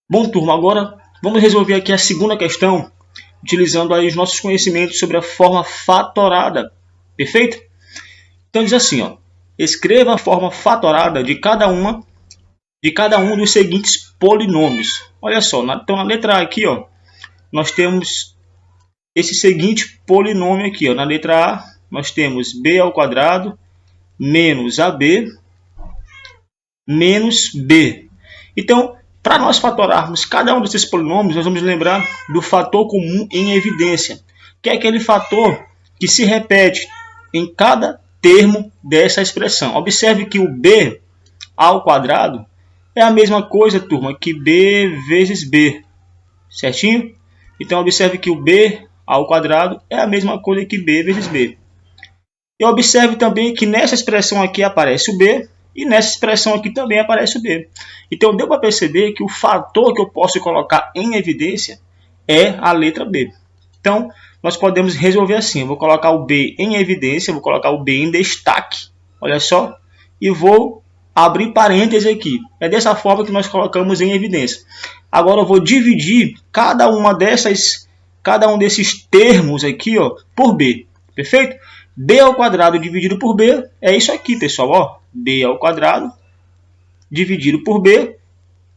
Bom, turma, agora vamos resolver aqui a segunda questão, utilizando aí os nossos conhecimentos sobre a forma fatorada, perfeito? Então diz assim, ó, escreva a forma fatorada de cada um dos seguintes polinômios. Olha só, então na letra A aqui, ó, nós temos esse seguinte polinômio aqui, ó. Na letra A nós temos b ao quadrado menos ab menos b. Então, para nós fatorarmos cada um desses polinômios, nós vamos lembrar do fator comum em evidência, que é aquele fator que se repete em cada termo dessa expressão. Observe que o b ao quadrado é a mesma coisa, turma, que b vezes b, certinho? Então, observe que o b ao quadrado é a mesma coisa que b vezes b. E observe também que nessa expressão aqui aparece o b, e nessa expressão aqui também aparece o b. Então, deu para perceber que o fator que eu posso colocar em evidência é a letra b. Então, nós podemos resolver assim. Eu vou colocar o b em evidência, vou colocar o b em destaque. Olha só. E vou abrir parênteses aqui. É dessa forma que nós colocamos em evidência. Agora, eu vou dividir cada um desses termos aqui, ó, por b. Perfeito? B ao quadrado dividido por b é isso aqui, pessoal. Ó, b ao quadrado dividido por b,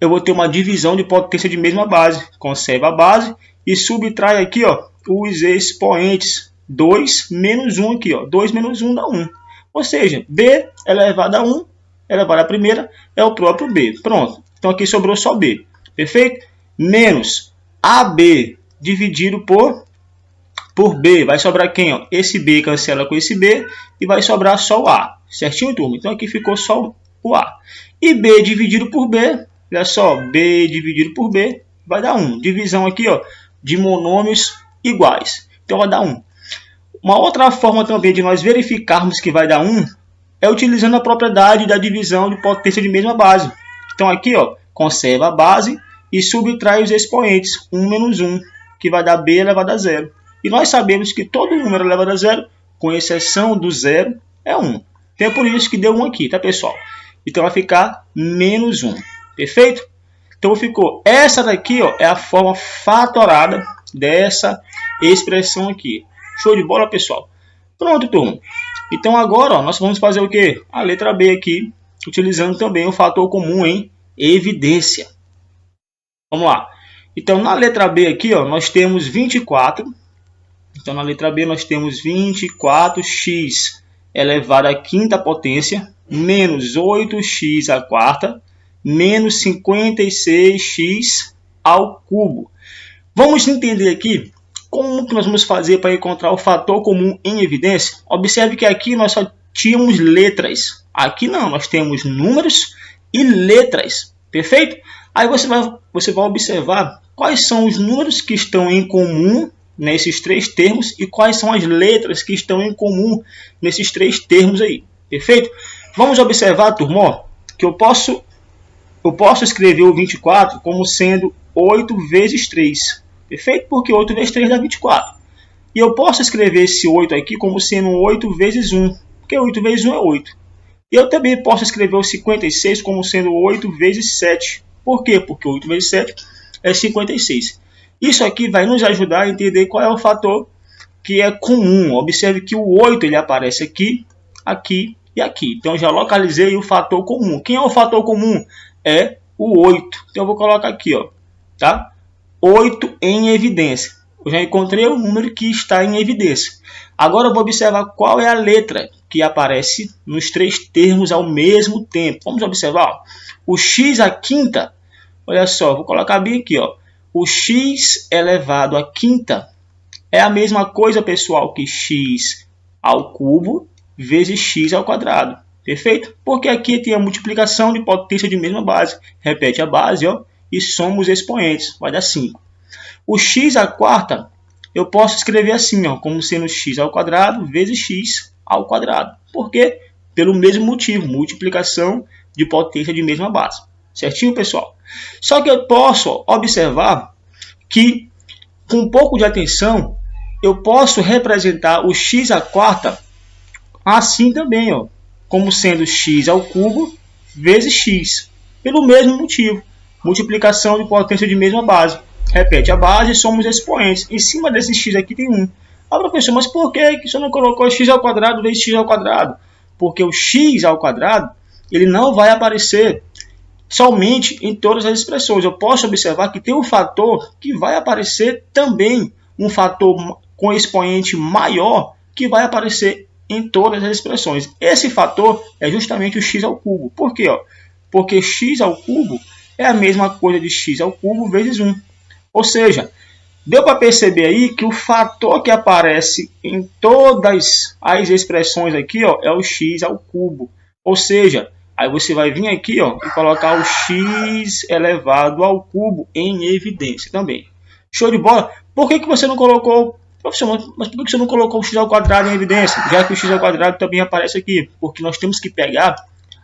eu vou ter uma divisão de potência de mesma base. Conserva a base e subtrai aqui, ó, os expoentes. 2 menos 1 aqui, ó. 2 menos 1 dá 1. Ou seja, b elevado a 1 elevado à primeira é o próprio b. Pronto. Então aqui sobrou só b. Perfeito? Menos ab dividido por b. Vai sobrar quem? Ó? Esse b cancela com esse b e vai sobrar só o a. Certinho, turma? Então aqui ficou só o a. E b dividido por b, olha só, b dividido por b vai dar 1. Divisão aqui, ó, de monômios iguais. Então vai dar 1. Uma outra forma também de nós verificarmos que vai dar 1 é utilizando a propriedade da divisão de potência de mesma base. Então aqui, ó, conserva a base e subtrai os expoentes. 1 menos 1, que vai dar b elevado a 0. E nós sabemos que todo número elevado a 0, com exceção do 0, é 1. Então é por isso que deu 1 aqui, tá, pessoal? Então vai ficar menos 1. Perfeito? Então ficou. Essa daqui, ó, é a forma fatorada dessa expressão aqui. Show de bola, pessoal? Pronto, turma. Então agora, ó, nós vamos fazer o quê? A letra B aqui, utilizando também o fator comum em evidência. Vamos lá. Então na letra B aqui, ó, nós temos 24. Então na letra B nós temos 24x elevado à quinta potência menos 8x à quarta menos 56x ao cubo. Vamos entender aqui como que nós vamos fazer para encontrar o fator comum em evidência. Observe que aqui nós só tínhamos letras. Aqui não, nós temos números e letras. Perfeito? Aí você vai observar quais são os números que estão em comum nesses três termos e quais são as letras que estão em comum nesses três termos aí. Perfeito? Vamos observar, turma, ó, que eu posso escrever o 24 como sendo 8 vezes 3. Perfeito? Porque 8 vezes 3 dá 24. E eu posso escrever esse 8 aqui como sendo 8 vezes 1. Porque 8 vezes 1 é 8. E eu também posso escrever o 56 como sendo 8 vezes 7. Por quê? Porque 8 vezes 7 é 56. Isso aqui vai nos ajudar a entender qual é o fator que é comum. Observe que o 8 ele aparece aqui, aqui e aqui. Então, eu já localizei o fator comum. Quem é o fator comum? É o 8. Então, eu vou colocar aqui, ó, tá? 8 em evidência. Eu já encontrei o número que está em evidência. Agora, eu vou observar qual é a letra que aparece nos três termos ao mesmo tempo. Vamos observar, ó. O x à quinta, olha só, vou colocar bem aqui, ó. O x elevado à quinta é a mesma coisa, pessoal, que x ao cubo vezes x ao quadrado. Perfeito? Porque aqui tem a multiplicação de potência de mesma base. Repete a base, ó, e soma os expoentes. Vai dar 5. O x à quarta, eu posso escrever assim, ó, como sendo x ao quadrado vezes x ao quadrado. Por quê? Pelo mesmo motivo, multiplicação de potência de mesma base. Certinho, pessoal? Só que eu posso observar que, com um pouco de atenção, eu posso representar o x à quarta assim também, ó, como sendo x ao cubo vezes x. Pelo mesmo motivo. multiplicação de potência de mesma base. Repete a base e somos expoentes. Em cima desse x aqui tem 1. Ah, professor, mas por que você não colocou x ao quadrado vezes x ao quadrado? Porque o x ao quadrado ele não vai aparecer somente em todas as expressões. Eu posso observar que tem um fator que vai aparecer também, um fator com expoente maior que vai aparecer em todas as expressões. Esse fator é justamente o x ao cubo. Por quê? Porque x ao cubo é a mesma coisa de x ao cubo vezes 1. Ou seja, deu para perceber aí que o fator que aparece em todas as expressões aqui é o x ao cubo. Ou seja, aí você vai vir aqui e colocar o x elevado ao cubo em evidência também. Show de bola? Por que você não colocou, professor, mas por que você não colocou o x ao quadrado em evidência? Já que o x ao quadrado também aparece aqui. Porque nós temos que pegar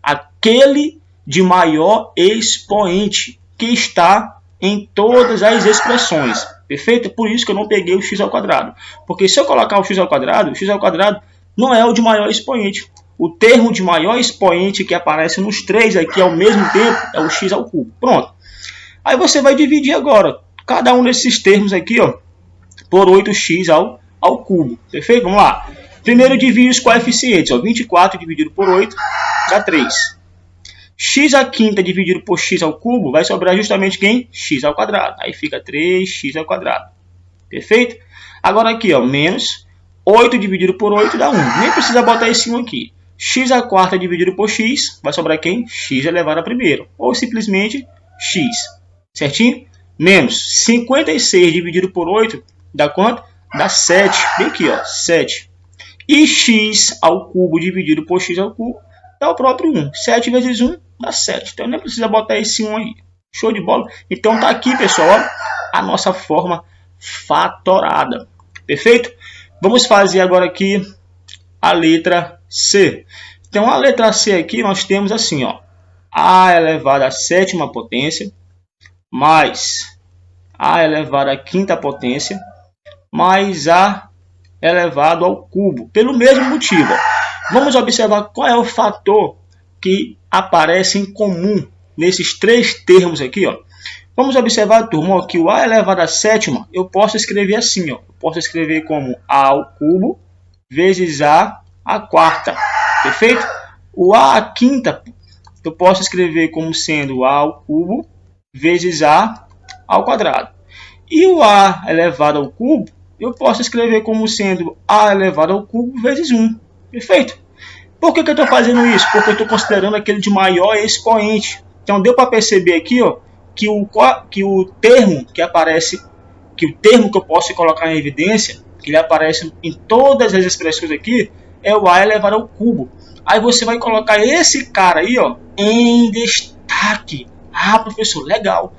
aquele de maior expoente que está em todas as expressões. Perfeito? Por isso que eu não peguei o x ao quadrado. Porque se eu colocar o x ao quadrado não é o de maior expoente. O termo de maior expoente que aparece nos três aqui ao mesmo tempo é o x ao cubo. Pronto. Aí você vai dividir agora cada um desses termos aqui por 8x ao cubo. Perfeito? Vamos lá. Primeiro divide os coeficientes. 24 dividido por 8 dá 3. X à quinta dividido por x ao cubo vai sobrar justamente quem? X ao quadrado. Aí fica 3x ao quadrado. Perfeito? Agora aqui, menos 8 dividido por 8 dá 1. Nem precisa botar esse 1 aqui. X à quarta dividido por x vai sobrar quem? X elevado a primeiro. Ou simplesmente x. Certinho? Menos 56 dividido por 8 dá quanto? Dá 7. Bem aqui, 7. E x ao cubo dividido por x ao cubo dá o próprio 1. 7 vezes 1 dá 7. Então nem precisa botar esse 1 aí. Show de bola? Então tá aqui, pessoal, a nossa forma fatorada. Perfeito? Vamos fazer agora aqui a letra C. Então a letra C aqui nós temos assim, a elevado à sétima potência mais a elevado à quinta potência mais a elevado ao cubo. Pelo mesmo motivo. Vamos observar qual é o fator que aparece em comum nesses três termos aqui. Vamos observar, turma, que o a elevado à sétima eu posso escrever assim. Eu posso escrever como a ao cubo vezes a à quarta. Perfeito? O a à quinta eu posso escrever como sendo a ao cubo vezes a ao quadrado. E o a elevado ao cubo eu posso escrever como sendo a elevado ao cubo vezes 1. Perfeito? Por que eu estou fazendo isso? Porque eu estou considerando aquele de maior expoente. Então deu para perceber aqui que o termo que aparece, que o termo que eu posso colocar em evidência, que ele aparece em todas as expressões aqui, é o a elevado ao cubo. Aí você vai colocar esse cara aí em destaque. Ah, professor, legal.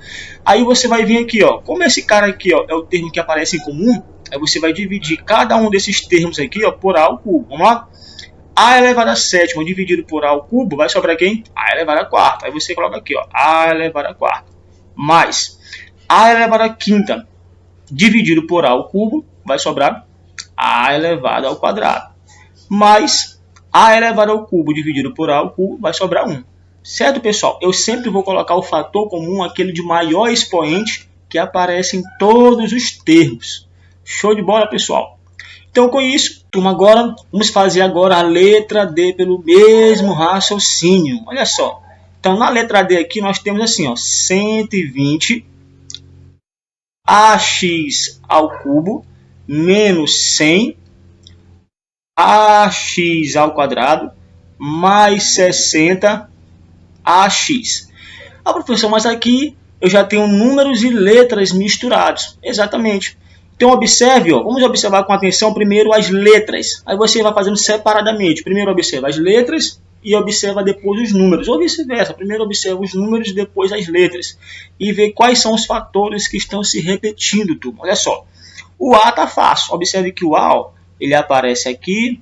Aí você vai vir aqui, como esse cara aqui é o termo que aparece em comum, aí você vai dividir cada um desses termos aqui por a ao cubo. Vamos lá? A elevado à sétima dividido por a ao cubo vai sobrar quem? A elevado à quarta. Aí você coloca aqui, a elevado à quarta. Mais a elevado à quinta dividido por a ao cubo vai sobrar a elevado ao quadrado. Mais a elevado ao cubo dividido por a ao cubo vai sobrar 1. Certo, pessoal? Eu sempre vou colocar o fator comum, aquele de maior expoente que aparece em todos os termos. Show de bola, pessoal? Então, com isso, turma, agora vamos fazer agora a letra D pelo mesmo raciocínio. Olha só. Então, na letra D aqui, nós temos assim, 120 ax ao cubo menos 100 ax ao quadrado mais 60 ax. Ah, professor, mas aqui eu já tenho números e letras misturados. Exatamente. Então observe, vamos observar com atenção primeiro as letras. Aí você vai fazendo separadamente. Primeiro observa as letras e observa depois os números. Ou vice-versa. Primeiro observa os números e depois as letras. E vê quais são os fatores que estão se repetindo, turma. Olha só. O A está fácil. Observe que o A ele aparece aqui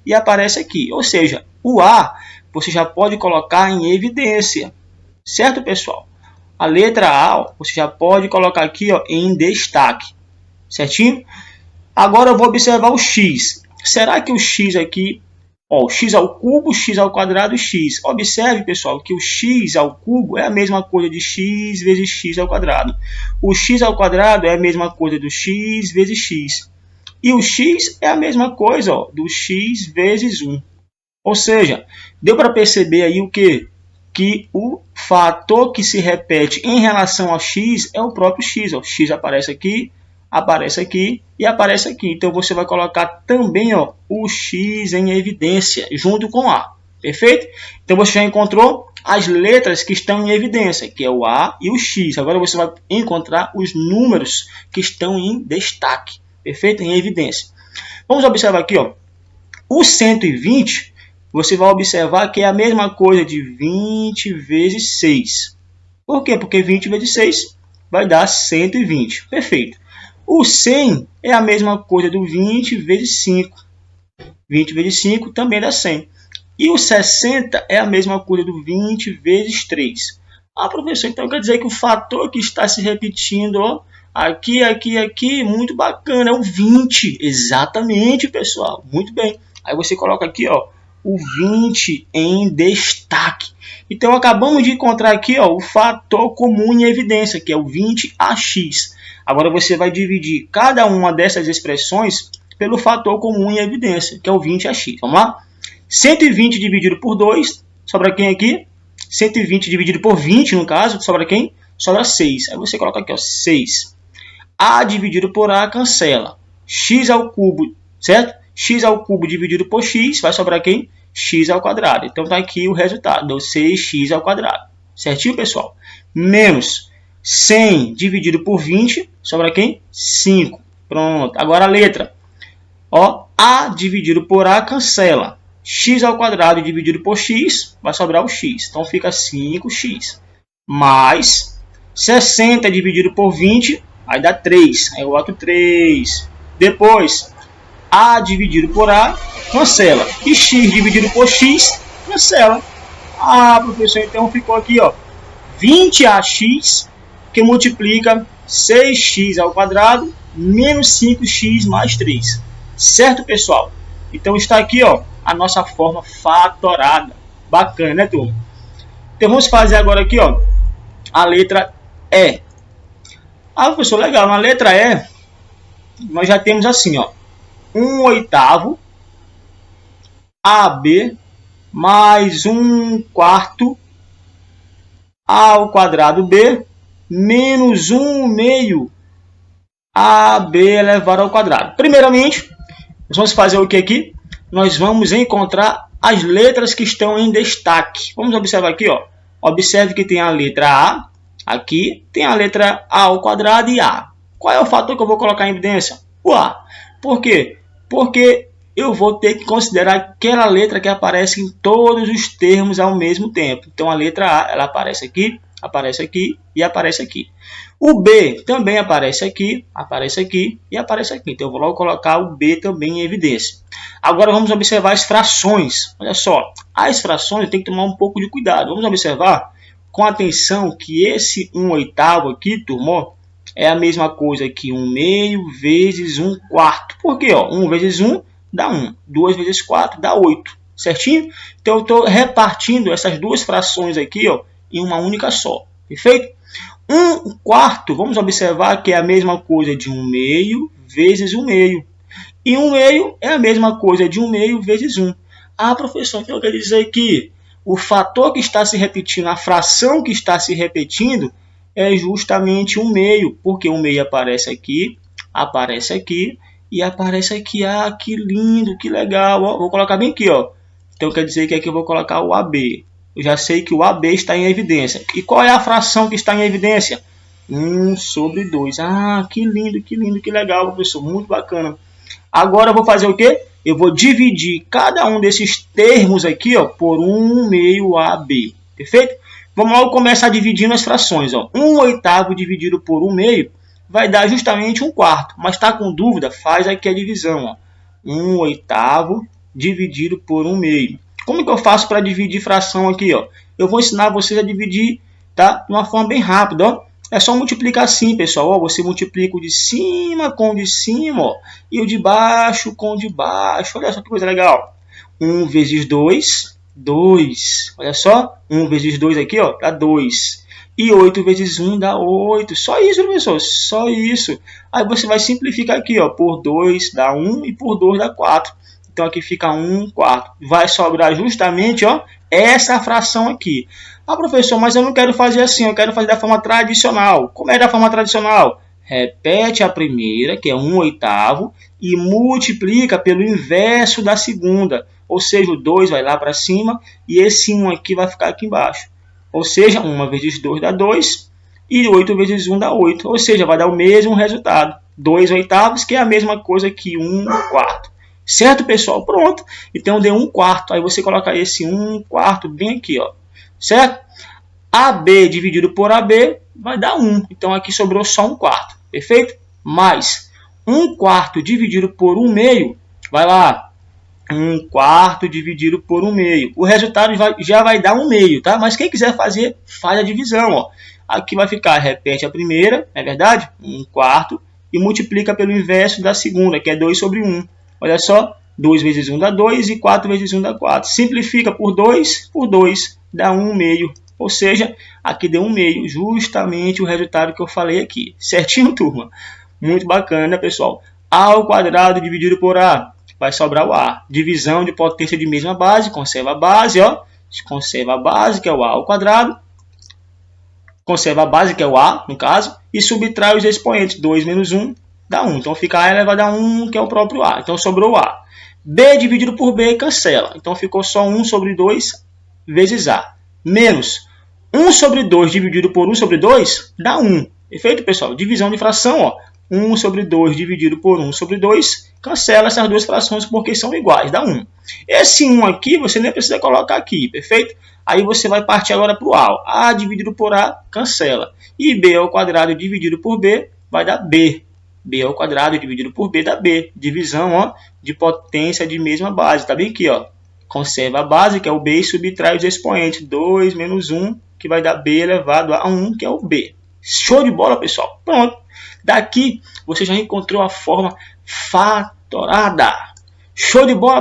e aparece aqui. Ou seja, o A você já pode colocar em evidência. Certo, pessoal? A letra A, você já pode colocar aqui em destaque. Certinho? Agora eu vou observar o X. Será que o X aqui Ó, o x ao cubo, x ao quadrado, x. Observe, pessoal, que o x ao cubo é a mesma coisa de x vezes x ao quadrado. O x ao quadrado é a mesma coisa do x vezes x. E o x é a mesma coisa, ó, do x vezes 1. Ou seja, deu para perceber aí o quê? Que o fator que se repete em relação a x é o próprio x. Ó. X aparece aqui e aparece aqui. Então, você vai colocar também, ó, o x em evidência, junto com A. Perfeito? Então, você já encontrou as letras que estão em evidência, que é o A e o X. Agora, você vai encontrar os números que estão em destaque. Perfeito? Em evidência. Vamos observar aqui, ó, o 120, você vai observar que é a mesma coisa de 20 vezes 6. Por quê? Porque 20 vezes 6 vai dar 120. Perfeito. O 100 é a mesma coisa do 20 vezes 5. 20 vezes 5 também dá 100. E o 60 é a mesma coisa do 20 vezes 3. Ah, professor, então quer dizer que o fator que está se repetindo, ó, aqui, muito bacana, é o 20. Exatamente, pessoal. Muito bem. Aí você coloca aqui, ó, o 20 em destaque. Então, acabamos de encontrar aqui, ó, o fator comum em evidência, que é o 20ax. Agora, você vai dividir cada uma dessas expressões pelo fator comum em evidência, que é o 20ax. Vamos lá? 120 dividido por 2, sobra quem aqui? 120 dividido por 20, no caso, sobra quem? Sobra 6. Aí você coloca aqui, ó, 6. A dividido por A cancela. X ao cubo, certo? X ao cubo dividido por x, vai sobrar quem? X ao quadrado. Então, está aqui o resultado, deu 6x ao quadrado. Certinho, pessoal? Menos 100 dividido por 20, sobra quem? 5. Pronto. Agora a letra. Ó, A dividido por A cancela. X ao quadrado dividido por x, vai sobrar o x. Então, fica 5x. Mais 60 dividido por 20, vai dar 3. Aí eu boto 3. Depois, A dividido por A, cancela. E x dividido por x, cancela. Ah, professor, então ficou aqui, ó, 20ax, que multiplica 6x ao quadrado, menos 5x mais 3. Certo, pessoal? Então está aqui, ó, a nossa forma fatorada. Bacana, né, turma? Então vamos fazer agora aqui, ó, a letra E. Ah, professor, legal. Na letra E, nós já temos assim, ó, 1/8 AB mais 1/4 A ao quadrado B menos 1/2 AB elevado ao quadrado. Primeiramente, nós vamos fazer o que aqui? Nós vamos encontrar as letras que estão em destaque. Vamos observar aqui, ó. Observe que tem a letra A, aqui tem a letra A ao quadrado e A. Qual é o fator que eu vou colocar em evidência? O A. Por quê? Porque eu vou ter que considerar aquela letra que aparece em todos os termos ao mesmo tempo. Então, a letra A, ela aparece aqui e aparece aqui. O B também aparece aqui e aparece aqui. Então, eu vou logo colocar o B também em evidência. Agora, vamos observar as frações. Olha só, as frações tem que tomar um pouco de cuidado. Vamos observar com atenção que esse 1/8 aqui, turma, é a mesma coisa que 1/2 vezes 1/4. Por quê? 1 vezes 1 dá 1. 2 vezes 4 dá 8. Certinho? Então, eu estou repartindo essas duas frações aqui, ó, em uma única só. Perfeito? 1/4, vamos observar que é a mesma coisa de 1/2 vezes 1/2. E 1/2 é a mesma coisa de 1/2 vezes 1. Ah, professor, então quer dizer que o fator que está se repetindo, a fração que está se repetindo, é justamente 1/2, porque 1/2 aparece aqui e aparece aqui. Ah, que lindo, que legal. Ó, vou colocar bem aqui, ó. Então quer dizer que aqui eu vou colocar o AB. Eu já sei que o AB está em evidência. E qual é a fração que está em evidência? 1/2. Ah, que lindo, que legal, professor. Muito bacana. Agora eu vou fazer o quê? Eu vou dividir cada um desses termos aqui, ó, por 1/2 AB. Perfeito? Vamos logo começar dividindo as frações. 1/8 dividido por 1/2 vai dar justamente 1/4. Mas está com dúvida? Faz aqui a divisão. Ó. 1/8 dividido por 1/2. Como que eu faço para dividir fração aqui? Ó? Eu vou ensinar vocês a dividir, tá? De uma forma bem rápida. Ó. É só multiplicar assim, pessoal. Ó, você multiplica o de cima com o de cima, ó, e o de baixo com o de baixo. Olha só que coisa legal. 1 vezes 2, 2. Olha só, 1 vezes 2 aqui, ó, dá 2. E 8 vezes 1 dá 8. Só isso, professor, só isso. Aí você vai simplificar aqui, ó, por 2 dá 1 e por 2 dá 4. Então aqui fica 1 quarto. Vai sobrar justamente, ó, essa fração aqui. Ah, professor, mas eu não quero fazer assim, eu quero fazer da forma tradicional. Como é da forma tradicional? Repete a primeira, que é 1/8, e multiplica pelo inverso da segunda. Ou seja, o 2 vai lá para cima e esse 1 aqui vai ficar aqui embaixo. Ou seja, 1 vezes 2 dá 2 e 8 vezes 1 dá 8. Ou seja, vai dar o mesmo resultado. 2/8, que é a mesma coisa que 1 quarto. Certo, pessoal? Pronto. Então, deu 1 quarto. Aí você coloca esse 1 quarto bem aqui, ó. Certo? AB dividido por AB vai dar 1. Então, aqui sobrou só 1 quarto. Perfeito? Mais 1 quarto dividido por 1 meio. Vai lá. 1 quarto dividido por 1 meio. O resultado já vai dar 1 meio, tá? Mas quem quiser fazer, faz a divisão, ó. Aqui vai ficar, repete a primeira, é verdade? 1 quarto. E multiplica pelo inverso da segunda, que é 2 sobre 1. Olha só, 2 vezes 1 dá 2 e 4 vezes 1 dá 4. Simplifica por 2 dá 1 meio. Ou seja, aqui deu 1 meio, justamente o resultado que eu falei aqui. Certinho, turma? Muito bacana, pessoal. A ao quadrado dividido por A. Vai sobrar o A. Divisão de potência de mesma base. Conserva a base, ó. Conserva a base, que é o A ao quadrado. Conserva a base, que é o A, no caso. E subtrai os expoentes. 2 menos 1 dá 1. Então fica A elevado a 1, que é o próprio A. Então sobrou o A. B dividido por B cancela. Então ficou só 1 sobre 2 vezes A. Menos 1 sobre 2 dividido por 1 sobre 2 dá 1. Perfeito, pessoal? Divisão de fração, ó. 1 sobre 2 dividido por 1 sobre 2, cancela essas duas frações porque são iguais, dá 1. Esse 1 aqui você nem precisa colocar aqui, perfeito? Aí você vai partir agora para o A. A dividido por A, cancela. E B ao quadrado dividido por B vai dar B. B ao quadrado dividido por B dá B. Divisão, ó, de potência de mesma base. Tá bem aqui, ó. Conserva a base, que é o B, e subtrai os expoentes. 2 menos 1, que vai dar B elevado a 1, que é o B. Show de bola, pessoal? Pronto. Daqui você já encontrou a forma fatorada. Show de bola?